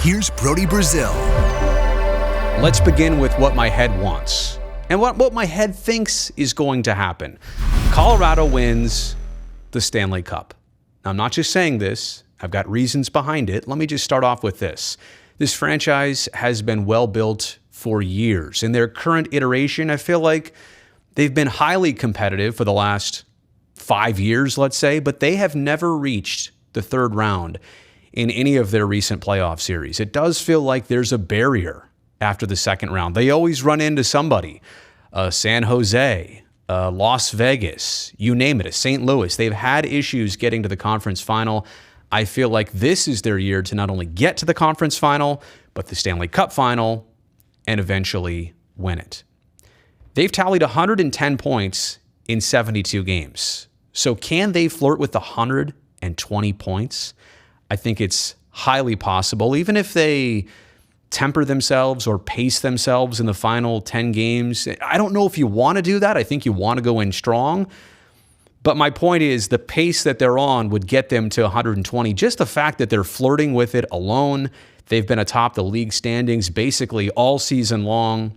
Here's Brody Brazil. Let's begin with what my head wants and what my head thinks is going to happen. Colorado wins the Stanley Cup. Now, I'm not just saying this. I've got reasons behind it. Let me just start off with this. This franchise has been well built for years. In their current iteration, I feel like they've been highly competitive for the last 5 years, let's say, but they have never reached the third round in any of their recent playoff series. It does feel like there's a barrier after the second round. They always run into somebody, San Jose, Las Vegas, you name it, St. Louis. They've had issues getting to the conference final. I feel like this is their year to not only get to the conference final, but the Stanley Cup final and eventually win it. They've tallied 110 points in 72 games. So can they flirt with 120 points? I think it's highly possible, even if they temper themselves or pace themselves in the final 10 games. I don't know if you want to do that. I think you want to go in strong. But my point is the pace that they're on would get them to 120. Just the fact that they're flirting with it alone. They've been atop the league standings basically all season long.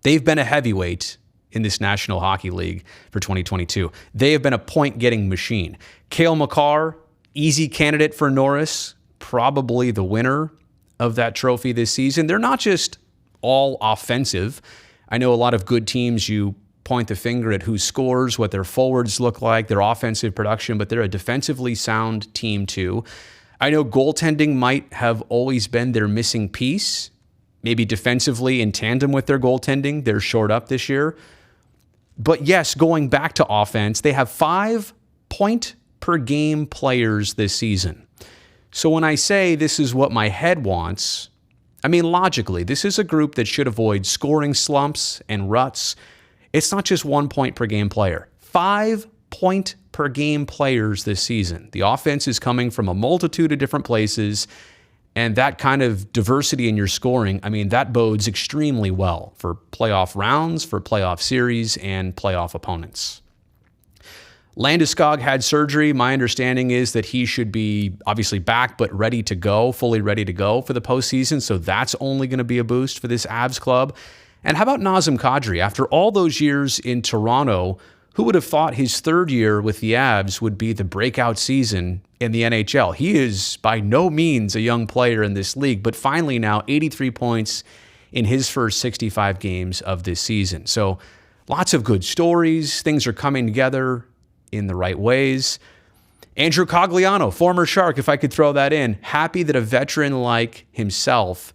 They've been a heavyweight in this National Hockey League for 2022. They have been a point-getting machine. Cale Makar, easy candidate for Norris, probably the winner of that trophy this season. They're not just all offensive. I know a lot of good teams, you point the finger at who scores, what their forwards look like, their offensive production, but they're a defensively sound team too. I know goaltending might have always been their missing piece. Maybe defensively in tandem with their goaltending, they're short up this year. But yes, going back to offense, they have 5 point-per-game players this season. So when I say this is what my head wants, I mean logically, this is a group that should avoid scoring slumps and ruts. It's not just 1 point-per-game player. 5 point-per-game players this season. The offense is coming from a multitude of different places, and that kind of diversity in your scoring, I mean, that bodes extremely well for playoff rounds, for playoff series, and playoff opponents. Landeskog had surgery. My understanding is that he should be obviously back, but ready to go, fully ready to go for the postseason. So that's only going to be a boost for this Avs club. And how about Nazem Kadri? After all those years in Toronto, who would have thought his third year with the Avs would be the breakout season in the NHL? He is by no means a young player in this league, but finally now 83 points in his first 65 games of this season. So lots of good stories. Things are coming together in the right ways. Andrew Cogliano, former Shark, if I could throw that in, happy that a veteran like himself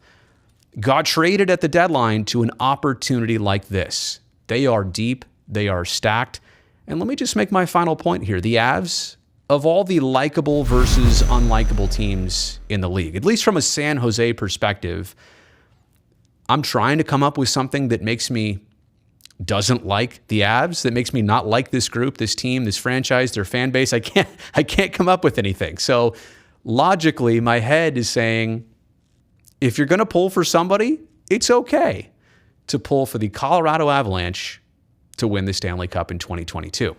got traded at the deadline to an opportunity like this. They are deep. They are stacked. And let me just make my final point here. The Avs, of all the likable versus unlikable teams in the league, at least from a San Jose perspective, I'm trying to come up with something that makes me doesn't like the Avs, that makes me not like this group, this team, this franchise, their fan base. I can't come up with anything. So logically, my head is saying, if you're going to pull for somebody, it's okay to pull for the Colorado Avalanche to win the Stanley Cup in 2022.